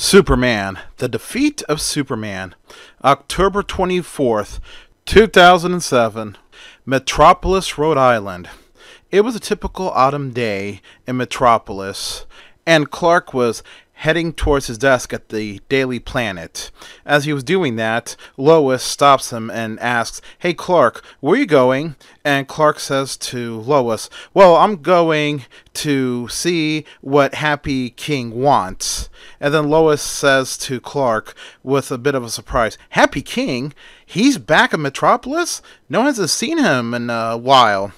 Superman, The Defeat of Superman, October 24th, 2007, Metropolis, Rhode Island. It was a typical autumn day in Metropolis, and Clark was heading towards his desk at the Daily Planet. As he was doing that, Lois stops him and asks, "Hey Clark, where are you going?" And Clark says to Lois, "Well, I'm going to see what Happy King wants." And then Lois says to Clark with a bit of a surprise, "Happy King? He's back in Metropolis? No one hasn't seen him in a while."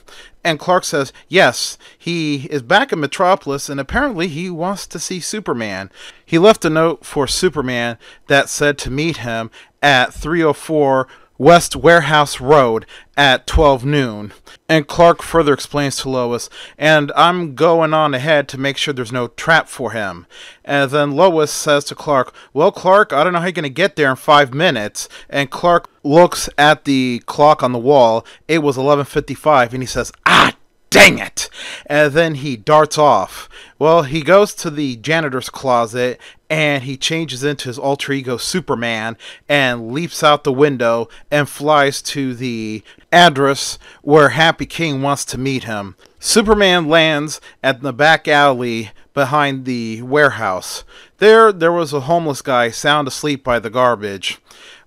And Clark says, "Yes, he is back in Metropolis, and apparently he wants to see Superman. He left a note for Superman that said to meet him at 304 West Warehouse Road at 12 noon. And Clark further explains to Lois, "And I'm going on ahead to make sure there's no trap for him." And then Lois says to Clark, "Well, Clark, I don't know how you're going to get there in 5 minutes. And Clark looks at the clock on the wall. It was 11:55, and he says, "Ah, dang it!" And then he darts off. Well, he goes to the janitor's closet and he changes into his alter ego Superman and leaps out the window and flies to the address where Happy King wants to meet him. Superman lands at the back alley behind the warehouse. There was a homeless guy sound asleep by the garbage.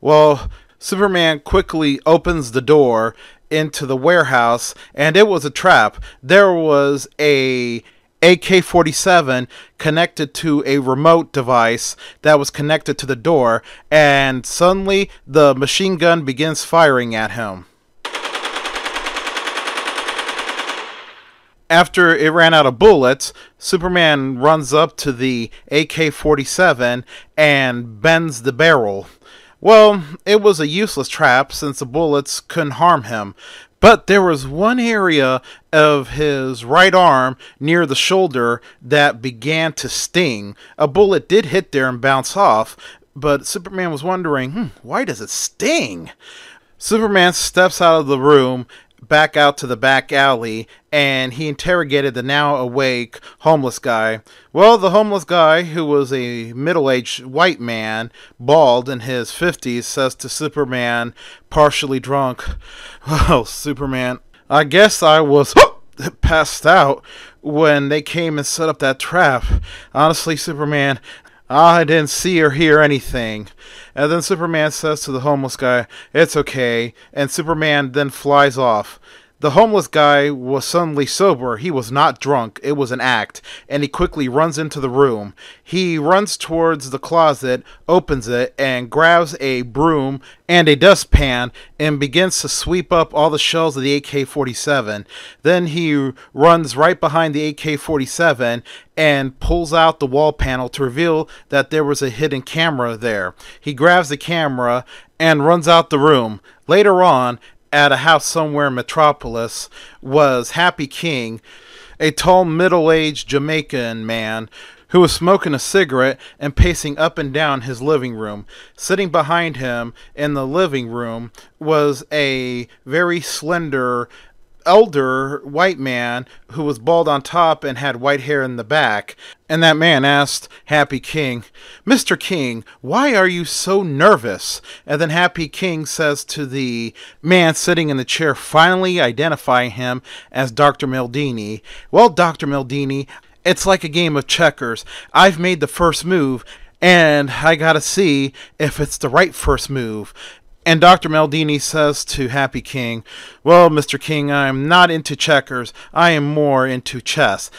Well, Superman quickly opens the door into the warehouse, and it was a trap. There was a AK-47 connected to a remote device that was connected to the door, and suddenly the machine gun begins firing at him. After it ran out of bullets, Superman runs up to the AK-47 and bends the barrel. Well, it was a useless trap since the bullets couldn't harm him. But there was one area of his right arm near the shoulder that began to sting. A bullet did hit there and bounce off, but Superman was wondering, why does it sting? Superman steps out of the room, back out to the back alley, and he interrogated the now awake homeless guy. Well, the homeless guy, who was a middle-aged white man, bald in his 50s, says to Superman, partially drunk, "Well, Superman, I guess I was passed out when they came and set up that trap. Honestly, Superman, I didn't see or hear anything." And then Superman says to the homeless guy, "It's okay." And Superman then flies off. The homeless guy was suddenly sober. He was not drunk. It was an act. And he quickly runs into the room. He runs towards the closet, opens it, and grabs a broom and a dustpan and begins to sweep up all the shells of the AK-47. Then he runs right behind the AK-47 and pulls out the wall panel to reveal that there was a hidden camera there. He grabs the camera and runs out the room. Later on, at a house somewhere in Metropolis, was Happy King, a tall middle-aged Jamaican man who was smoking a cigarette and pacing up and down his living room. Sitting behind him in the living room was a very slender elder white man who was bald on top and had white hair in the back. And that man asked Happy King, "Mr. King, why are you so nervous?" And then Happy King says to the man sitting in the chair, finally identifying him as Dr. Maldini, "Well, Dr. Maldini, it's like a game of checkers. I've made the first move, and I gotta see if it's the right first move." And Dr. Maldini says to Happy King, "Well, Mr. King, I'm not into checkers. I am more into chess.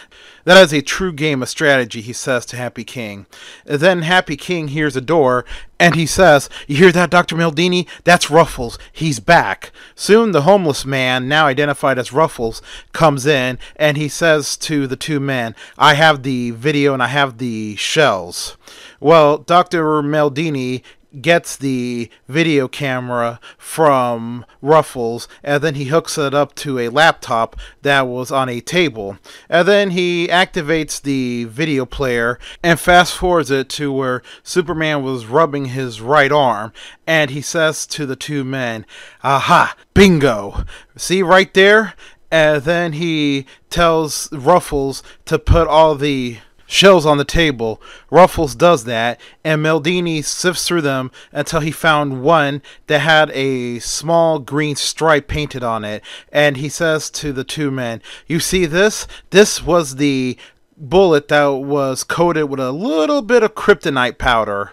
That is a true game of strategy," he says to Happy King. Then Happy King hears a door, and he says, "You hear that, Dr. Maldini? That's Ruffles. He's back." Soon the homeless man, now identified as Ruffles, comes in, and he says to the two men, "I have the video and I have the shells." Well, Dr. Maldini gets the video camera from Ruffles, and then he hooks it up to a laptop that was on a table. And then he activates the video player and fast forwards it to where Superman was rubbing his right arm, and he says to the two men, "Aha, bingo. See right there?" And then he tells Ruffles to put all the shells on the table. Ruffles does that, and Meldini sifts through them until he found one that had a small green stripe painted on it. And he says to the two men, "You see this? This was the bullet that was coated with a little bit of kryptonite powder."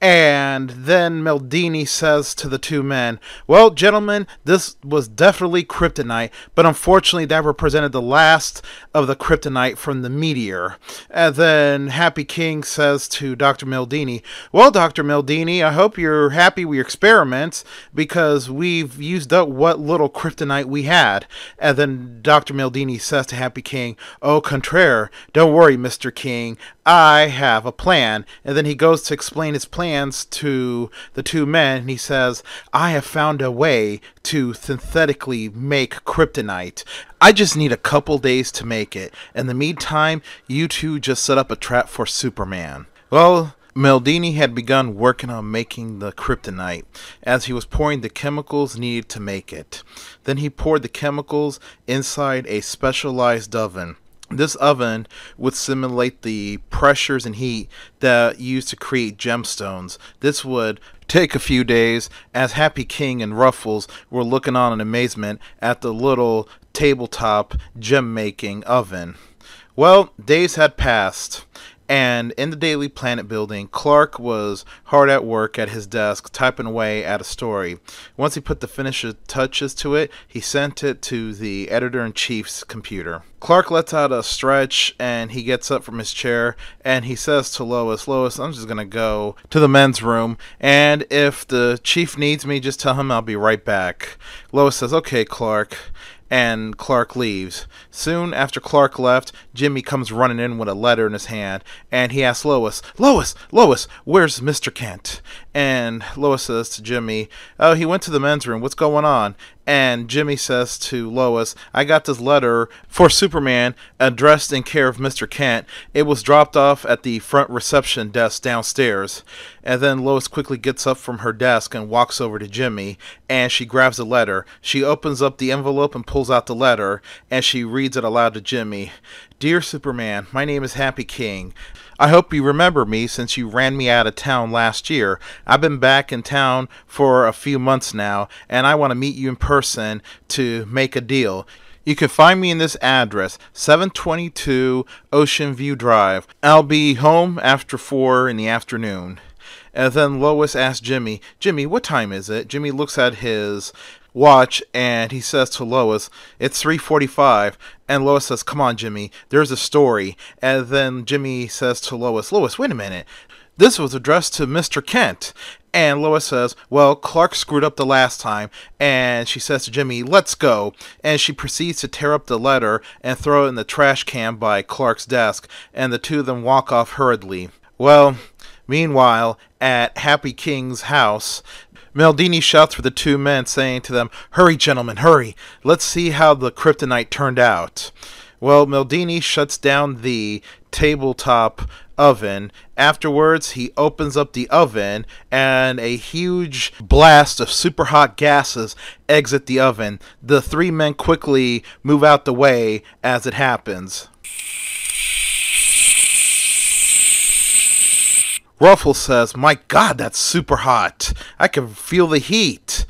And then Meldini says to the two men, "Well, gentlemen, this was definitely kryptonite, but unfortunately that represented the last of the kryptonite from the meteor." And then Happy King says to Dr. Meldini, "Well, Dr. Meldini, I hope you're happy with your experiments, because we've used up what little kryptonite we had." And then Dr. Meldini says to Happy King, "Au contraire, don't worry, Mr. King, I have a plan." And then he goes to explain his plans to the two men, and he says, "I have found a way to synthetically make kryptonite. I just need a couple days to make it. In the meantime, you two just set up a trap for Superman." Well, Meldini had begun working on making the kryptonite as he was pouring the chemicals needed to make it. Then he poured the chemicals inside a specialized oven. This oven would simulate the pressures and heat that used to create gemstones. This would take a few days, as Happy King and Ruffles were looking on in amazement at the little tabletop gem making oven. Well, days had passed, and in the Daily Planet building, Clark was hard at work at his desk, typing away at a story. Once he put the finishing touches to it, he sent it to the editor-in-chief's computer. Clark lets out a stretch, and he gets up from his chair, and he says to Lois, "Lois, I'm just going to go to the men's room, and if the chief needs me, just tell him I'll be right back." Lois says, "Okay, Clark." And Clark leaves. Soon after Clark left, Jimmy comes running in with a letter in his hand, and he asks Lois, Lois, where's Mr. Kent?" And Lois says to Jimmy, "Oh, he went to the men's room. What's going on?" And Jimmy says to Lois, "I got this letter for Superman addressed in care of Mr. Kent. It was dropped off at the front reception desk downstairs." And then Lois quickly gets up from her desk and walks over to Jimmy, and she grabs the letter. She opens up the envelope and pulls out the letter, and she reads it aloud to Jimmy. "Dear Superman, my name is Happy King. I hope you remember me since you ran me out of town last year. I've been back in town for a few months now, and I want to meet you in person to make a deal. You can find me in this address, 722 Ocean View Drive. I'll be home after 4 in the afternoon." And then Lois asks Jimmy, "Jimmy, what time is it?" Jimmy looks at his watch, and he says to Lois, "It's 3:45. And Lois says, "Come on, Jimmy, there's a story." And then Jimmy says to Lois, "Lois, wait a minute. This was addressed to Mr. Kent." And Lois says, "Well, Clark screwed up the last time." And she says to Jimmy, "Let's go." And she proceeds to tear up the letter and throw it in the trash can by Clark's desk, and the two of them walk off hurriedly. Well, meanwhile, at Happy King's house, Meldini shouts for the two men, saying to them, "Hurry, gentlemen, hurry. Let's see how the kryptonite turned out." Well, Meldini shuts down the tabletop oven. Afterwards, he opens up the oven, and a huge blast of super hot gases exit the oven. The three men quickly move out the way as it happens. Ruffles says, "My God, that's super hot. I can feel the heat."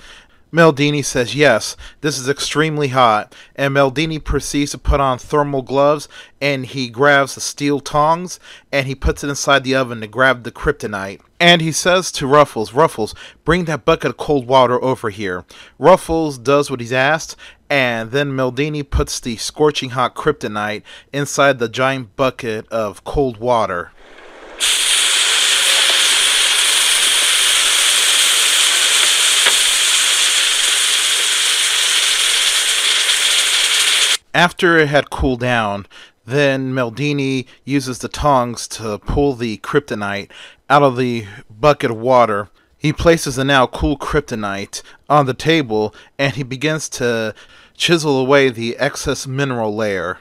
Meldini says, "Yes, this is extremely hot." And Meldini proceeds to put on thermal gloves, and he grabs the steel tongs, and he puts it inside the oven to grab the kryptonite. And he says to Ruffles, "Ruffles, bring that bucket of cold water over here." Ruffles does what he's asked, and then Meldini puts the scorching hot kryptonite inside the giant bucket of cold water. After it had cooled down, then Meldini uses the tongs to pull the kryptonite out of the bucket of water. He places the now cool kryptonite on the table, and he begins to chisel away the excess mineral layer.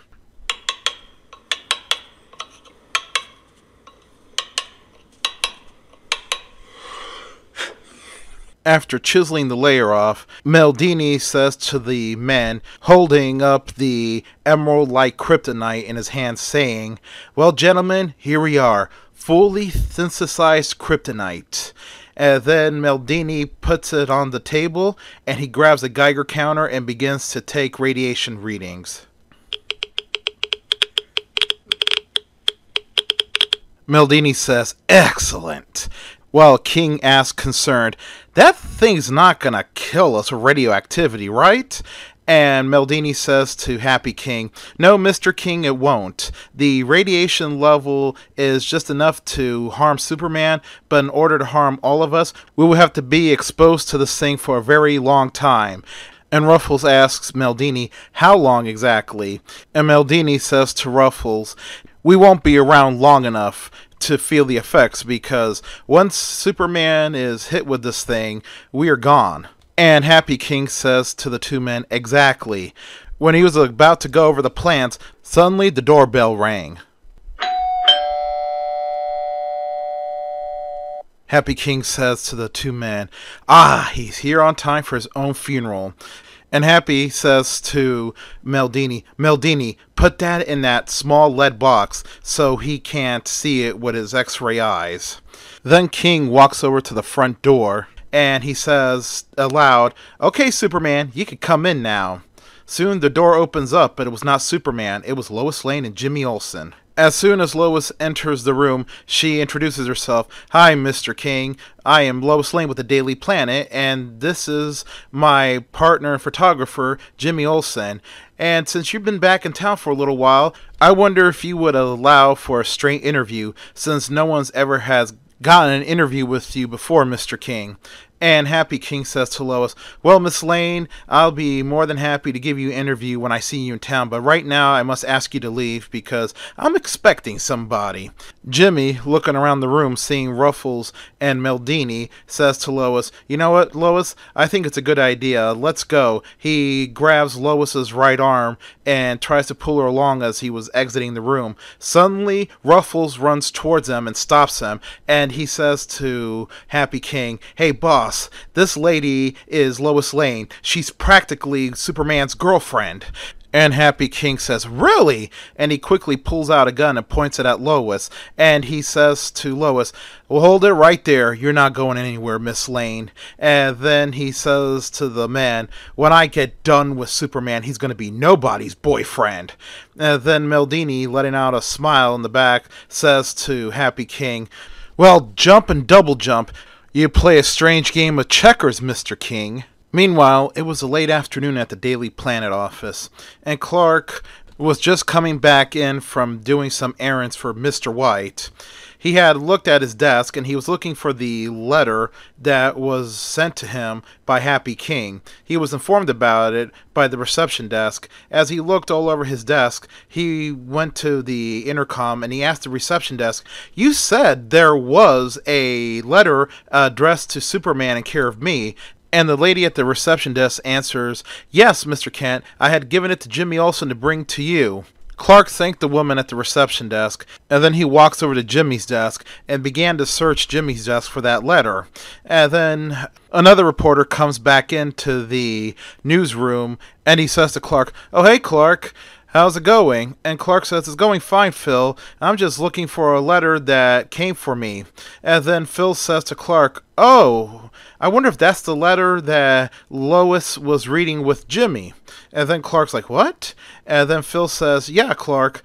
After chiseling the layer off, Meldini says to the men, holding up the emerald-like kryptonite in his hand, saying, "Well, gentlemen, here we are, fully synthesized kryptonite." And then Meldini puts it on the table, and he grabs a Geiger counter and begins to take radiation readings. Meldini says, "Excellent." While King asks, concerned, "That thing's not gonna kill us with radioactivity, right?" And Meldini says to Happy King, "No, Mr. King, it won't. The radiation level is just enough to harm Superman, but in order to harm all of us, we will have to be exposed to this thing for a very long time." And Ruffles asks Meldini, "How long exactly?" And Meldini says to Ruffles, "We won't be around long enough to feel the effects, because once Superman is hit with this thing, we are gone." And Happy King says to the two men, "Exactly." When he was about to go over the plans, suddenly the doorbell rang. Happy King says to the two men, "Ah, he's here on time for his own funeral." And Happy says to Meldini, "Meldini, put that in that small lead box so he can't see it with his X-ray eyes." Then King walks over to the front door, and he says aloud, "Okay, Superman, you can come in now." Soon the door opens up, but it was not Superman, it was Lois Lane and Jimmy Olsen. As soon as Lois enters the room, she introduces herself. "Hi, Mr. King. I am Lois Lane with the Daily Planet, and this is my partner and photographer, Jimmy Olsen. And since you've been back in town for a little while, I wonder if you would allow for a straight interview, since no one's ever has gotten an interview with you before, Mr. King." And Happy King says to Lois, "Well, Miss Lane, I'll be more than happy to give you an interview when I see you in town, but right now I must ask you to leave because I'm expecting somebody." Jimmy, looking around the room, seeing Ruffles and Meldini, says to Lois, "You know what, Lois? I think it's a good idea. Let's go." He grabs Lois's right arm and tries to pull her along as he was exiting the room. Suddenly, Ruffles runs towards him and stops him, and he says to Happy King, "Hey, boss, this lady is Lois Lane. She's practically Superman's girlfriend." And Happy King says, "Really?" And he quickly pulls out a gun and points it at Lois. And he says to Lois, "Well, hold it right there. You're not going anywhere, Miss Lane." And then he says to the man, "When I get done with Superman, he's going to be nobody's boyfriend." And then Meldini, letting out a smile in the back, says to Happy King, "Well, jump and double jump. You play a strange game of checkers, Mr. King." Meanwhile, it was a late afternoon at the Daily Planet office, and Clark was just coming back in from doing some errands for Mr. White. He had looked at his desk, and he was looking for the letter that was sent to him by Happy King. He was informed about it by the reception desk. As he looked all over his desk, he went to the intercom, and he asked the reception desk, "You said there was a letter addressed to Superman in care of me." And the lady at the reception desk answers, "Yes, Mr. Kent, I had given it to Jimmy Olsen to bring to you." Clark thanked the woman at the reception desk, and then he walks over to Jimmy's desk and began to search Jimmy's desk for that letter. And then another reporter comes back into the newsroom, and he says to Clark, "Oh, hey, Clark. How's it going?" And Clark says, "It's going fine, Phil. I'm just looking for a letter that came for me." And then Phil says to Clark, "Oh, I wonder if that's the letter that Lois was reading with Jimmy." And then Clark's like, "What?" And then Phil says, "Yeah, Clark,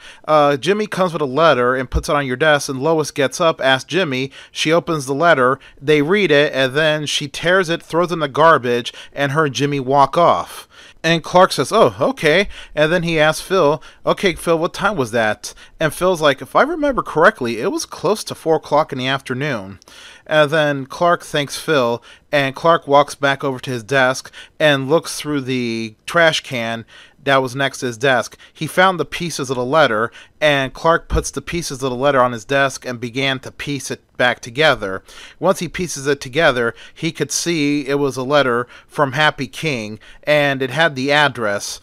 Jimmy comes with a letter and puts it on your desk, and Lois gets up, asks Jimmy, she opens the letter, they read it, and then she tears it, throws it in the garbage, and her and Jimmy walk off." And Clark says, "Oh, okay." And then he asks Phil, "Okay, Phil, what time was that?" And Phil's like, "If I remember correctly, it was close to 4 o'clock in the afternoon." And then Clark thanks Phil, and Clark walks back over to his desk and looks through the trash can that was next to his desk. He found the pieces of the letter, and Clark puts the pieces of the letter on his desk and began to piece it back together. Once he pieces it together, he could see it was a letter from Happy King, and it had the address.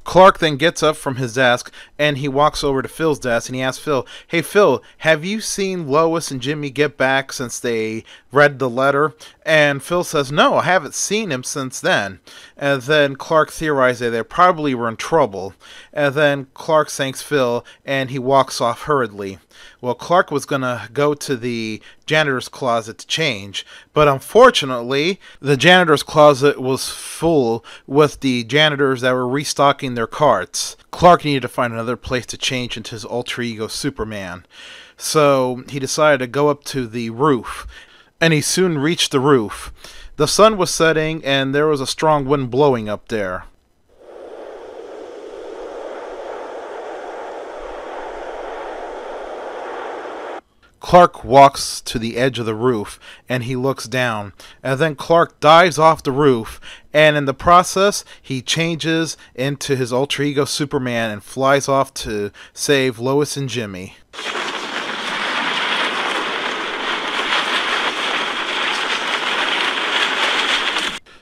Clark then gets up from his desk and he walks over to Phil's desk and he asks Phil, "Hey Phil, have you seen Lois and Jimmy get back since they read the letter?" And Phil says, "No, I haven't seen him since then." And then Clark theorized that they probably were in trouble. And then Clark thanks Phil and he walks off hurriedly. Well, Clark was going to go to the janitor's closet to change, but unfortunately, the janitor's closet was full with the janitors that were restocking their carts. Clark needed to find another place to change into his alter ego Superman. So he decided to go up to the roof, and he soon reached the roof. The sun was setting, and there was a strong wind blowing up there. Clark walks to the edge of the roof and he looks down, and then Clark dives off the roof, and in the process he changes into his alter ego Superman and flies off to save Lois and Jimmy.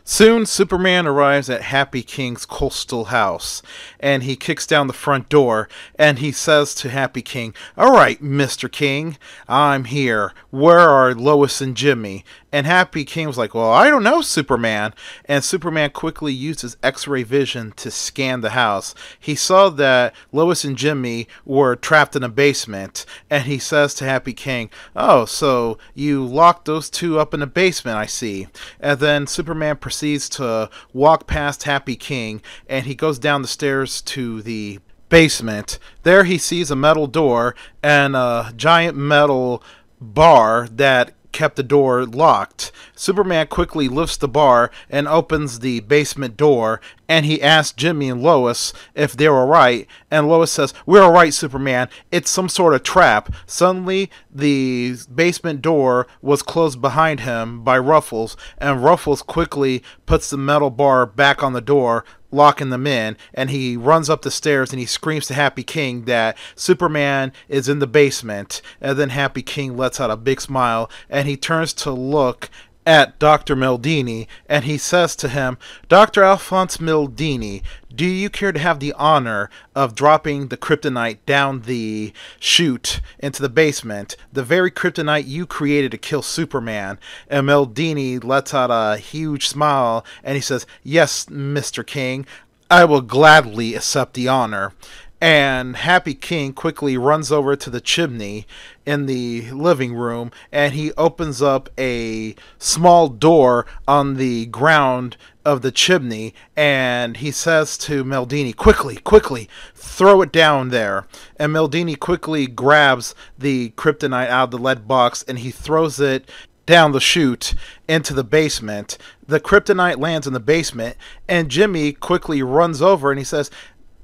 Soon, Superman arrives at Happy King's coastal house, and he kicks down the front door, and he says to Happy King, "All right, Mr. King, I'm here. Where are Lois and Jimmy?" And Happy King was like, "Well, I don't know, Superman." And Superman quickly used his X-ray vision to scan the house. He saw that Lois and Jimmy were trapped in a basement, and he says to Happy King, "Oh, so you locked those two up in a basement, I see." And then Superman proceeds to walk past Happy King, and he goes down the stairs to the basement. There he sees a metal door and a giant metal bar that kept the door locked. Superman quickly lifts the bar and opens the basement door, and he asks Jimmy and Lois if they're alright, and Lois says, "We're alright, Superman. It's some sort of trap." Suddenly, the basement door was closed behind him by Ruffles, and Ruffles quickly puts the metal bar back on the door, locking them in, and he runs up the stairs and he screams to Happy King that Superman is in the basement. And then Happy King lets out a big smile and he turns to look at Dr. Maldini, and he says to him, "Dr. Alphonse Maldini, do you care to have the honor of dropping the kryptonite down the chute into the basement, the very kryptonite you created to kill Superman?" And Maldini lets out a huge smile and he says, "Yes, Mr. King, I will gladly accept the honor." And Happy King quickly runs over to the chimney in the living room, and he opens up a small door on the ground of the chimney, and he says to Maldini, quickly, throw it down there." And Maldini quickly grabs the kryptonite out of the lead box, and he throws it down the chute into the basement. The kryptonite lands in the basement, and Jimmy quickly runs over and he says,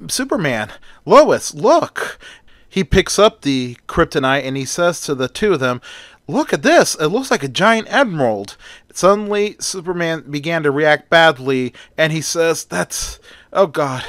"Superman, Lois, look." He picks up the kryptonite and he says to the two of them, "Look at this, it looks like a giant emerald." Suddenly, Superman began to react badly and he says, oh God.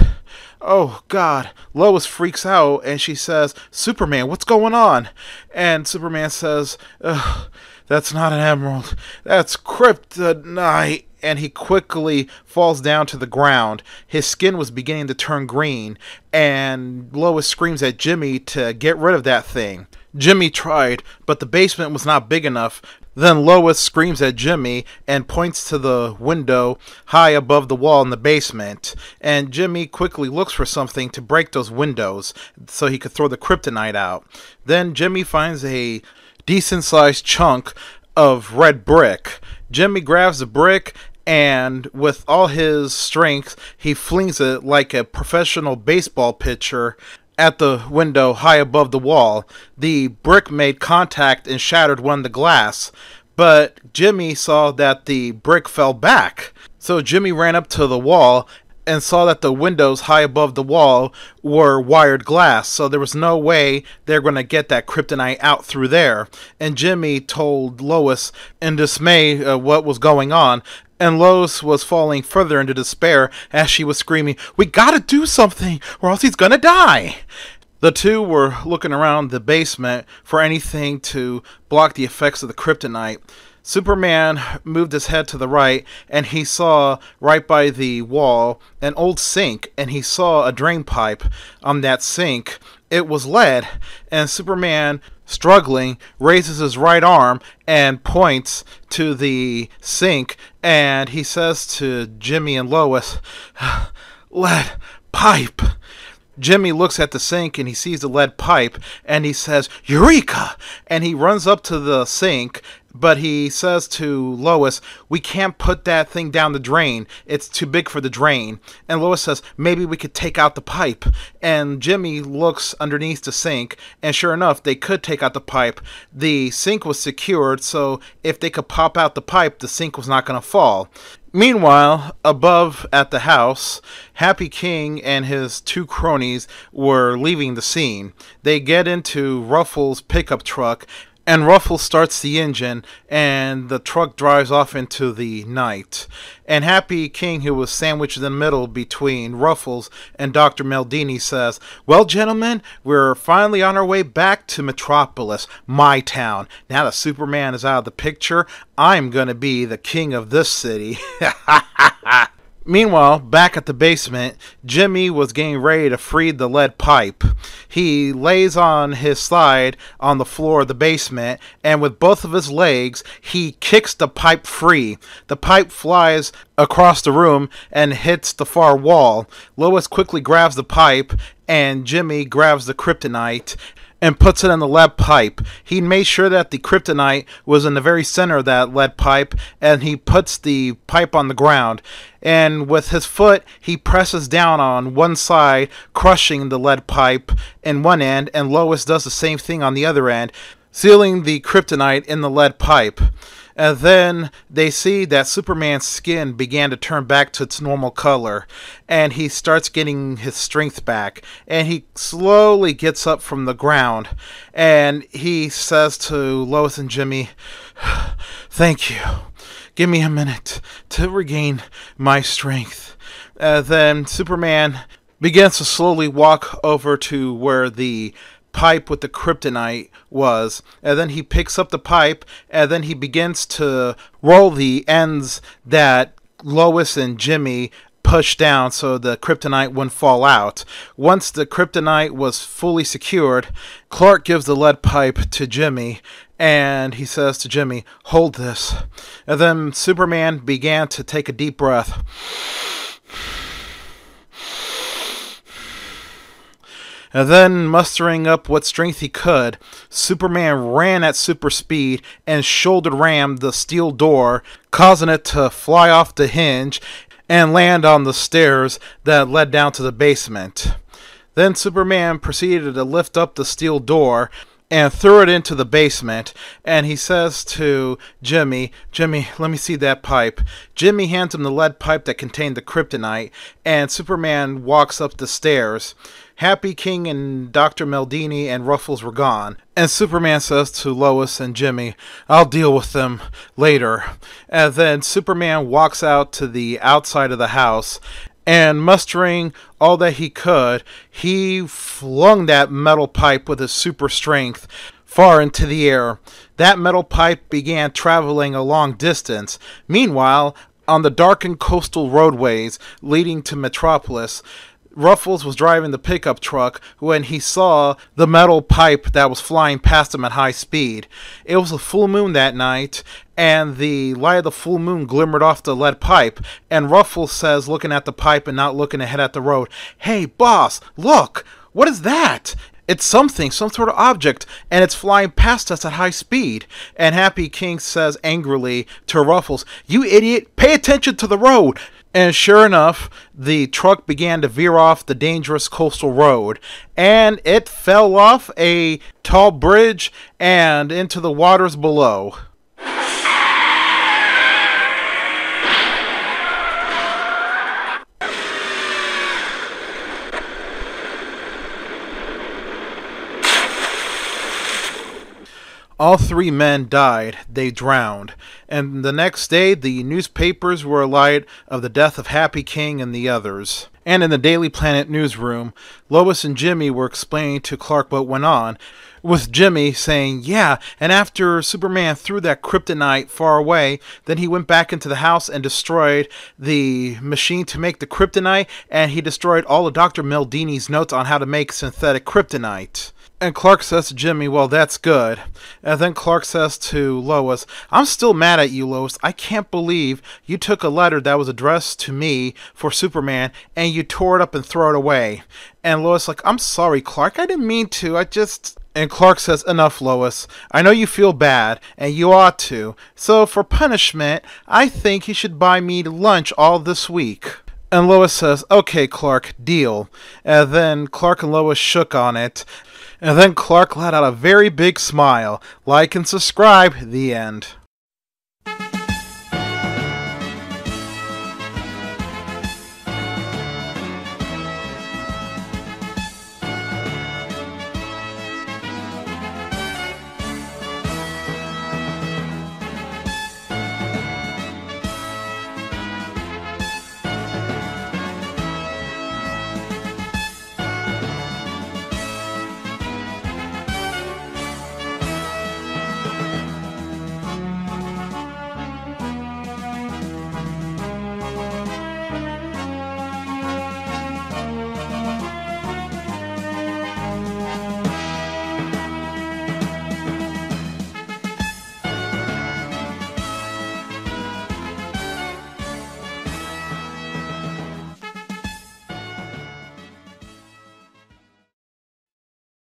Lois freaks out and she says, "Superman, what's going on?" And Superman says, "Ugh, that's not an emerald, that's kryptonite." And he quickly falls down to the ground. His skin was beginning to turn green, and Lois screams at Jimmy to get rid of that thing. Jimmy tried, but the basement was not big enough. Then Lois screams at Jimmy and points to the window high above the wall in the basement. And Jimmy quickly looks for something to break those windows so he could throw the kryptonite out. Then Jimmy finds a decent-sized chunk of red brick. Jimmy grabs the brick, and with all his strength, he flings it like a professional baseball pitcher at the window high above the wall. The brick made contact and shattered one of the glass, but Jimmy saw that the brick fell back. So Jimmy ran up to the wall and saw that the windows high above the wall were wired glass, so there was no way they're going to get that kryptonite out through there. And Jimmy told Lois in dismay what was going on, and Lois was falling further into despair as she was screaming, "We gotta do something, or else he's gonna die!" The two were looking around the basement for anything to block the effects of the kryptonite. Superman moved his head to the right, and he saw right by the wall an old sink, and he saw a drain pipe on that sink. It was lead, and Superman, struggling, raises his right arm and points to the sink, and he says to Jimmy and Lois, "Lead pipe." Jimmy looks at the sink and he sees the lead pipe and he says, "Eureka!" And he runs up to the sink, but he says to Lois, "We can't put that thing down the drain. It's too big for the drain." And Lois says, "Maybe we could take out the pipe." And Jimmy looks underneath the sink, and sure enough, they could take out the pipe. The sink was secured, so if they could pop out the pipe, the sink was not going to fall. Meanwhile, above at the house, Happy King and his two cronies were leaving the scene. They get into Ruffles' pickup truck, and Ruffles starts the engine, and the truck drives off into the night. And Happy King, who was sandwiched in the middle between Ruffles and Dr. Meldini, says, "Well, gentlemen, we're finally on our way back to Metropolis, my town. Now that Superman is out of the picture, I'm going to be the king of this city." Meanwhile, back at the basement, Jimmy was getting ready to free the lead pipe. He lays on his side on the floor of the basement, and with both of his legs, he kicks the pipe free. The pipe flies across the room and hits the far wall. Lois quickly grabs the pipe, and Jimmy grabs the kryptonite and puts it in the lead pipe. He made sure that the kryptonite was in the very center of that lead pipe, and he puts the pipe on the ground. And with his foot, he presses down on one side, crushing the lead pipe in one end, and Lois does the same thing on the other end, sealing the kryptonite in the lead pipe. And then they see that Superman's skin began to turn back to its normal color, and he starts getting his strength back, and he slowly gets up from the ground, and he says to Lois and Jimmy, "Thank you. Give me a minute to regain my strength." Then Superman begins to slowly walk over to where the pipe with the kryptonite was, and then he picks up the pipe, and then he begins to roll the ends that Lois and Jimmy pushed down so the kryptonite wouldn't fall out. Once the kryptonite was fully secured, Clark gives the lead pipe to Jimmy, and he says to Jimmy, "Hold this." And then Superman began to take a deep breath. And then, mustering up what strength he could, Superman ran at super speed and shoulder rammed the steel door, causing it to fly off the hinge and land on the stairs that led down to the basement. Then Superman proceeded to lift up the steel door and threw it into the basement, and he says to Jimmy, "Jimmy, let me see that pipe." Jimmy hands him the lead pipe that contained the kryptonite, and Superman walks up the stairs. Happy King and Dr. Meldini and Ruffles were gone, and Superman says to Lois and Jimmy, "I'll deal with them later." And then Superman walks out to the outside of the house, and mustering all that he could, he flung that metal pipe with his super strength far into the air. That metal pipe began traveling a long distance. Meanwhile, on the darkened coastal roadways leading to Metropolis, Ruffles was driving the pickup truck when he saw the metal pipe that was flying past him at high speed. It was a full moon that night, and the light of the full moon glimmered off the lead pipe, and Ruffles says, looking at the pipe and not looking ahead at the road, "Hey, boss, look! What is that? It's something, some sort of object, and it's flying past us at high speed." And Happy King says angrily to Ruffles, "You idiot, pay attention to the road!" And sure enough, the truck began to veer off the dangerous coastal road, and it fell off a tall bridge and into the waters below. All three men died. They drowned. And the next day, the newspapers were alight of the death of Happy King and the others. And in the Daily Planet newsroom, Lois and Jimmy were explaining to Clark what went on, with Jimmy saying, yeah, and after Superman threw that kryptonite far away, then he went back into the house and destroyed the machine to make the kryptonite, and he destroyed all of Dr. Meldini's notes on how to make synthetic kryptonite. And Clark says to Jimmy, well, that's good. And then Clark says to Lois, I'm still mad at you, Lois. I can't believe you took a letter that was addressed to me for Superman and you tore it up and threw it away. And Lois like, I'm sorry, Clark. I didn't mean to. And Clark says, enough, Lois. I know you feel bad, and you ought to. So for punishment, I think you should buy me lunch all this week. And Lois says, okay, Clark, deal. And then Clark and Lois shook on it. And then Clark let out a very big smile. Like and subscribe. The end.